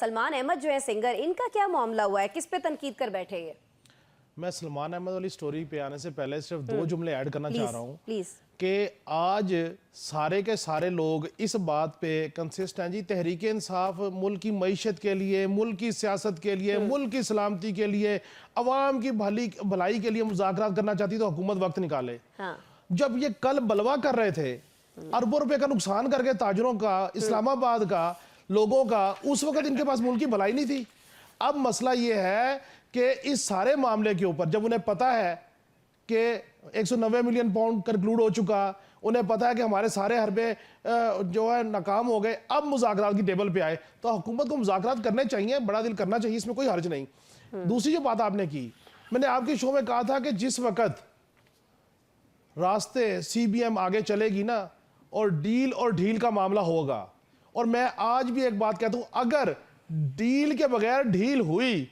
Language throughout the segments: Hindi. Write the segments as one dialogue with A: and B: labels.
A: सलमान अहमद जो है सिंगर, इनका क्या मामला हुआ है, किस पे तनकीद कर बैठे ये?
B: मैं सलमान अहमद वाली स्टोरी पे आने से पहले सिर्फ दो जुमले ऐड करना चाह रहा हूँ
A: प्लीज।
B: कि आज सारे के सारे लोग इस बात पे कंसिस्ट हैं जी, तहरीक इंसाफ मुल्क की मईशत के लिए, मुल्क की सियासत के लिए, मुल्क की सलामती के लिए, अवाम की भलाई के लिए मुज़ाकरात करना चाहती तो हुकूमत वक्त निकाले।
A: हाँ।
B: जब ये कल बलवा कर रहे थे, अरबों रुपए का नुकसान करके ताजरों का, इस्लामाबाद का, लोगों का, उस वक्त इनके पास मुल्क की भलाई नहीं थी। अब मसला ये है कि इस सारे मामले के ऊपर जब उन्हें पता है कि 190 मिलियन पाउंड कंक्लूड हो चुका, उन्हें पता है कि हमारे सारे हरबे जो है नाकाम हो गए, अब मुज़ाकरात की टेबल पे आए तो हुकूमत को मुज़ाकरात करने चाहिए, बड़ा दिल करना चाहिए, इसमें कोई हर्ज नहीं। दूसरी जो बात आपने की, मैंने आपके शो में कहा था कि जिस वक्त रास्ते CBM आगे चलेगी ना और डील और ढील का मामला होगा, और मैं आज भी एक बात कहता हूं, अगर डील के बगैर ढील हुई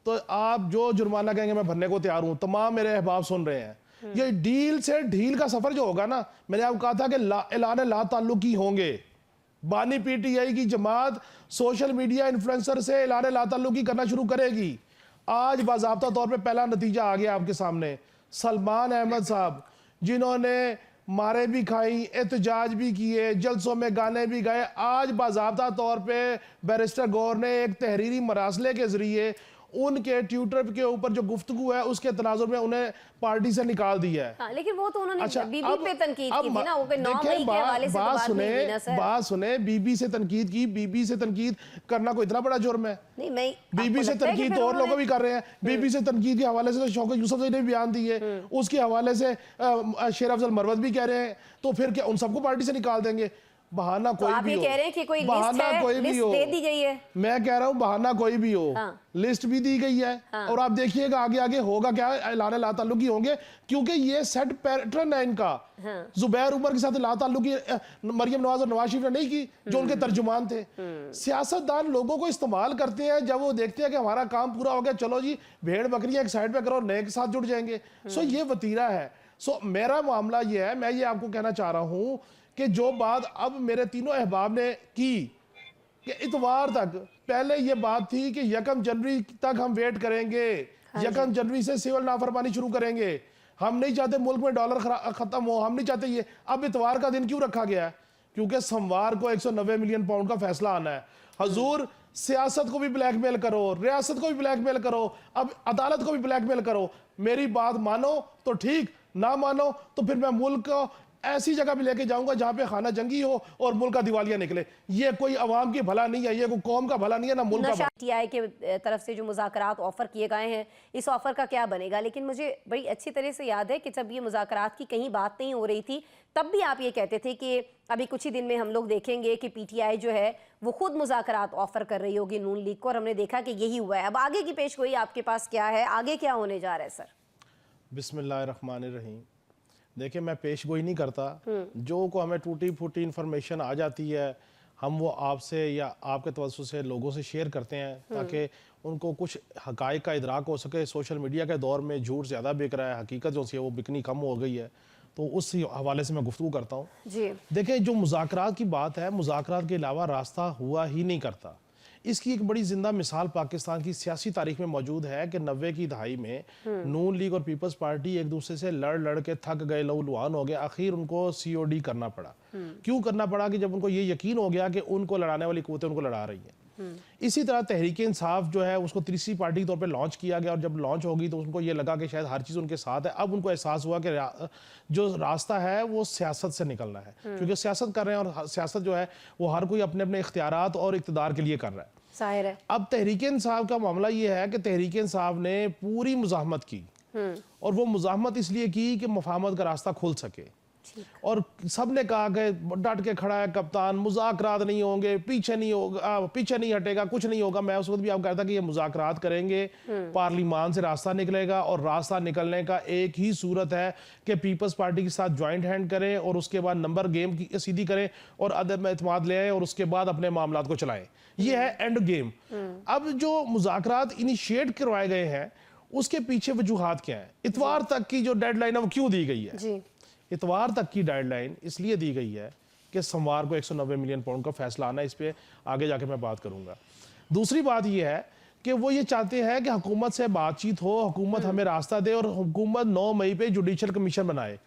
B: तो आप जो जुर्माना कहेंगे मैं भरने को तैयार हूं। तमाम मेरे अहबाब सुन रहे हैं, ये डील से ढील का सफर जो होगा ना, मैंने आपको कहा था कि ऐलान ला ताल्लुकी होंगे। बानी PTI की जमात सोशल मीडिया इन्फ्लुएंसर से ऐलान ला ताल्लुकी करना शुरू करेगी। आज बाज़ाब्ता तौर पे पहला नतीजा आ गया आपके सामने। सलमान अहमद साहब जिन्होंने मारे भी खाई, एहतजाज भी किए, जलसों में गाने भी गाए, आज बाज़ाब्ता तौर पे बैरिस्टर गौर ने एक तहरीरी मरासले के जरिए उनके ट्विटर के ऊपर जो गुफ्तगू है उसके तनाजुर में उन्हें पार्टी से निकाल दिया है।
A: हाँ, लेकिन वो तो उन्होंने
B: अच्छा,
A: बीबी पे तनकीद की थी ना, वो 9 मई के हवाले से
B: बात सुने, बीबी से तनकीद की, बीबी से तनकीद करना कोई इतना बड़ा जुर्म है?
A: नहीं, मैं
B: बीबी से तनकीद तो और लोग भी कर रहे हैं। बीबी से तनकीद के हवाले से तो शौकत यूसुफ ने भी बयान दिए, उसके हवाले से शेर अफजल मरवत भी कह रहे हैं, तो फिर क्या उन सबको पार्टी से निकाल देंगे? बहाना
A: तो
B: कोई
A: आप
B: भी हो,
A: कह रहे हैं कि कोई
B: बहाना
A: लिस्ट है,
B: कोई भी
A: लिस्ट
B: हो,
A: दे दी गई है।
B: मैं कह रहा हूँ बहाना कोई भी हो,
A: हाँ।
B: लिस्ट भी दी गई है। हाँ। और आप देखिएगा आगे आगे होगा क्या, ऐलान ला ताल्लुकी होंगे, क्योंकि ये सेट पैटर्न है इनका। हाँ। जुबैर उमर के साथ ला ताल्लुकी मरियम नवाज और नवाज शरीफ ने नहीं की, जो उनके तर्जुमान थे। सियासतदान लोगों को इस्तेमाल करते हैं, जब वो देखते हैं कि हमारा काम पूरा हो गया, चलो जी भेड़ बकरियां एक साइड पे करो, नए के साथ जुड़ जाएंगे। सो ये वतीरा है। सो मेरा मामला ये है, मैं ये आपको कहना चाह रहा हूं कि जो बात अब मेरे तीनों अहबाब ने की कि इतवार तक, पहले ये बात थी कि 1 जनवरी तक हम वेट करेंगे, 1 जनवरी से सिविल नाफरमानी शुरू करेंगे, हम नहीं चाहते मुल्क में डॉलर खत्म हो, हम नहीं चाहते ये। अब इतवार का दिन क्यों रखा गया है? क्योंकि सोमवार को 190 मिलियन पाउंड का फैसला आना है। हजूर, सियासत को भी ब्लैकमेल करो, रियासत को भी ब्लैकमेल करो, अब अदालत को भी ब्लैकमेल करो। मेरी बात मानो तो ठीक, ना मानो तो फिर मैं मुल्क को ऐसी जगह भी लेके जाऊंगा जहां पे खाना जंगी हो और मुल्क का दिवालिया निकले। ये कोई अवाम की भला नहीं है, ये कोई कौम का भला नहीं है, ना मुल्क का।
A: PTI के तरफ से जो मुज़ाकरात ऑफर किए गए हैं, इस ऑफर का क्या बनेगा? लेकिन मुझे बड़ी अच्छी तरह से याद है कि जब ये मुज़ाकरात की कहीं बात नहीं हो रही थी, तब भी आप ये कहते थे कि अभी कुछ ही दिन में हम लोग देखेंगे कि PTI जो है वो खुद मुज़ाकरात ऑफर कर रही होगी नून लीग को, और हमने देखा कि यही हुआ है। अब आगे की पेशगोई आपके पास क्या है, आगे क्या होने जा रहा है सर?
B: बिस्मिल्लाहिर्रहमानिर्रहीम। देखिए, मैं पेशगोई नहीं करता, जो को हमें टूटी फूटी इन्फॉर्मेशन आ जाती है हम वो आपसे या आपके तवज्जुह से लोगों से शेयर करते हैं ताकि उनको कुछ हकाइक का इदराक हो सके। सोशल मीडिया के दौर में झूठ ज़्यादा बिक रहा है, हकीकत जो सी है वो बिकनी कम हो गई है, तो उस हवाले से मैं गुफ्तगू करता हूँ। देखिए, जो मुज़ाकरात की बात है, मुज़ाकरात के अलावा रास्ता हुआ ही नहीं करता। इसकी एक बड़ी जिंदा मिसाल पाकिस्तान की सियासी तारीख में मौजूद है कि 90 की दहाई में नून लीग और पीपल्स पार्टी एक दूसरे से लड़ के थक गए, लहूलुहान हो गए, आखिर उनको COD करना पड़ा। क्यों करना पड़ा? कि जब उनको ये यकीन हो गया कि उनको लड़ाने वाली कुव्वतें उनको लड़ा रही हैं। इसी तरह तहरीक इंसाफ जो है उसको तीसरी पार्टी के तौर पे लॉन्च किया गया, और जब लॉन्च होगी तो उनको ये लगा कि शायद हर चीज़ उनके साथ है। अब उनको एहसास हुआ कि जो रास्ता है वो सियासत से निकलना है, क्योंकि सियासत कर रहे हैं और सियासत जो है वो हर कोई अपने अपने इख्तियारात और इक़्तिदार के लिए कर रहा है।
A: जाहिर है।
B: अब तहरीक इंसाफ का मामला ये है कि तहरीक इंसाफ ने पूरी मुज़ाहमत की, और वो मुज़ाहमत इसलिए की कि मुफाहमत का रास्ता खुल सके, और सब ने कहा कि डट के खड़ा है कप्तान, मुज़ाकरात नहीं होंगे, पीछे नहीं होगा, पीछे नहीं हटेगा, कुछ नहीं होगा। मैं उस वक्त भी आपको कहता कि ये मुज़ाकरात करेंगे, पार्लिमान से रास्ता निकलेगा, और रास्ता निकलने का एक ही सूरत है कि पीपल्स पार्टी के साथ ज्वाइंट हैंड करें और उसके बाद नंबर गेम की सीधी करें और अदम एतमाद ले आए और उसके बाद अपने मामलात को चलाएं। ये है एंड गेम। अब जो मुज़ाकरात इनिशिएट करवाए गए हैं उसके पीछे वजूहात क्या है? इतवार तक की जो डेडलाइन है वो क्यों दी गई है? इतवार तक की डेडलाइन इसलिए दी गई है कि सोमवार को 190 मिलियन पाउंड का फैसला आना है। इस पे आगे जाके मैं बात करूंगा। दूसरी बात यह है कि वो ये चाहते हैं कि हुकूमत से बातचीत हो, हुकूमत हमें रास्ता दे और हुकूमत 9 मई पे जुडिशल कमीशन बनाए।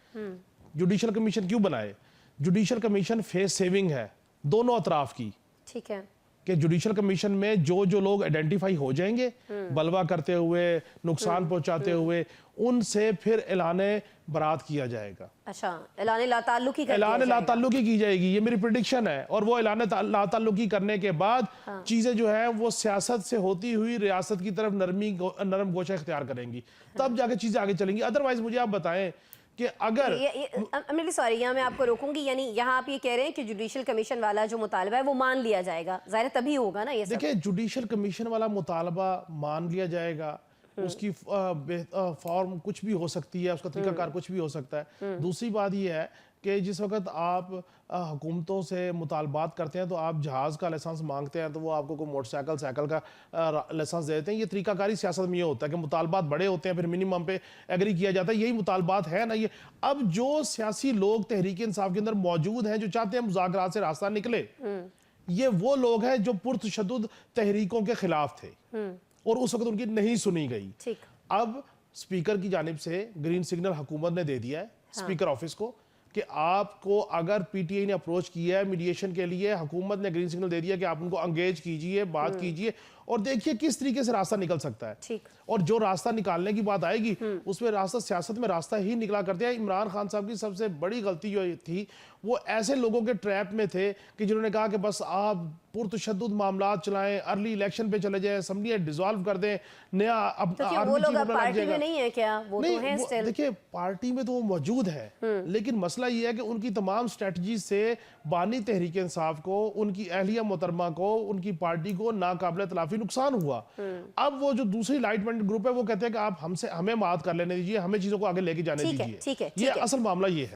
B: जुडिशल कमीशन क्यों बनाए? जुडिशल कमीशन फेस सेविंग है दोनों अतराफ की।
A: ठीक है
B: कि जुडिशल कमीशन में जो लोग आइडेंटिफाई हो जाएंगे बलवा करते हुए, नुकसान पहुंचाते हुए, उनसे फिर ऐलाने बरात किया जाएगा।
A: अच्छा, ऐलान लाताल्लुकी कर दिया
B: ऐलान
A: जाएगा।
B: लाताल्लुकी की जाएगी, ये मेरी प्रेडिक्शन है। और वो ऐलान लाताल्लुकी करने के बाद चीजें जो है वो सियासत से होती हुई रियासत की तरफ नरम गोशा इख्तियार करेंगी, तब जाके चीजें आगे चलेंगी। अदरवाइज मुझे आप बताएं कि अगर
A: सॉरी, यहाँ मैं आपको रोकूंगी। यानी यहाँ आप ये कह रहे हैं कि जुडिशल कमीशन वाला जो मुतालबा है वो मान लिया जाएगा, जाहिर तभी होगा ना ये सब।
B: देखिए, जुडिशल कमीशन वाला मुतालबा मान लिया जाएगा, उसकी फॉर्म कुछ भी हो सकती है, उसका तरीकाकार कुछ भी हो सकता है। दूसरी बात यह है कि जिस वक्त आप हुकूमतों से मुतालबात करते हैं तो आप जहाज़ का लाइसेंस मांगते हैं तो वो आपको कोई मोटरसाइकिल साइकिल का लाइसेंस देते हैं। ये तरीकाकारी सियासत में ये होता है कि मुतालबात बड़े होते हैं, फिर मिनिमम पे एग्री किया जाता है। यही मुतालबात है ना ये। अब जो सियासी लोग तहरीक इंसाफ के अंदर मौजूद हैं जो चाहते हैं मुज़ाकरात से रास्ता निकले, ये वो लोग हैं जो पुरतशद्दुद तहरीकों के खिलाफ थे और उस वक्त उनकी नहीं सुनी गई।
A: ठीक।
B: अब स्पीकर की जानिब से ग्रीन सिग्नल हुकूमत ने दे दिया है, स्पीकर ऑफिस को, कि आपको अगर पीटीआई ने अप्रोच किया है मीडिएशन के लिए, हुकूमत ने ग्रीन सिग्नल दे दिया कि आप उनको एंगेज कीजिए, बात कीजिए और देखिए किस तरीके से रास्ता निकल सकता है।
A: ठीक।
B: और जो रास्ता निकालने की बात आएगी उसमें रास्ता, सियासत में रास्ता ही निकला करते हैं। इमरान खान साहब की सबसे बड़ी गलती जो थी वो ऐसे लोगों के ट्रैप में थे कि जिन्होंने कहा कि बस आप पुरतशद्दुद मामलात चलाएं, अर्ली इलेक्शन पे चले जाएं, असेंबली डिसॉल्व कर दें, नया
A: वो लोग अब पार्टी में नहीं है क्या? वो तो हैं स्टिल।
B: देखिए, पार्टी में तो वो मौजूद है, लेकिन मसला ये है कि उनकी तमाम स्ट्रेटजी से बानी तहरीक इंसाफ को, उनकी अहलिया मोहतरमा को, उनकी पार्टी को नाकाबिल तलाफी नुकसान हुआ। अब वो जो दूसरी लाइटमेंट ग्रुप है वो कहते हैं कि आप हमें मात कर लेने दीजिए, हमें चीजों को आगे लेके जाने दीजिए।
A: ठीक है,
B: ये असल मामला ये है।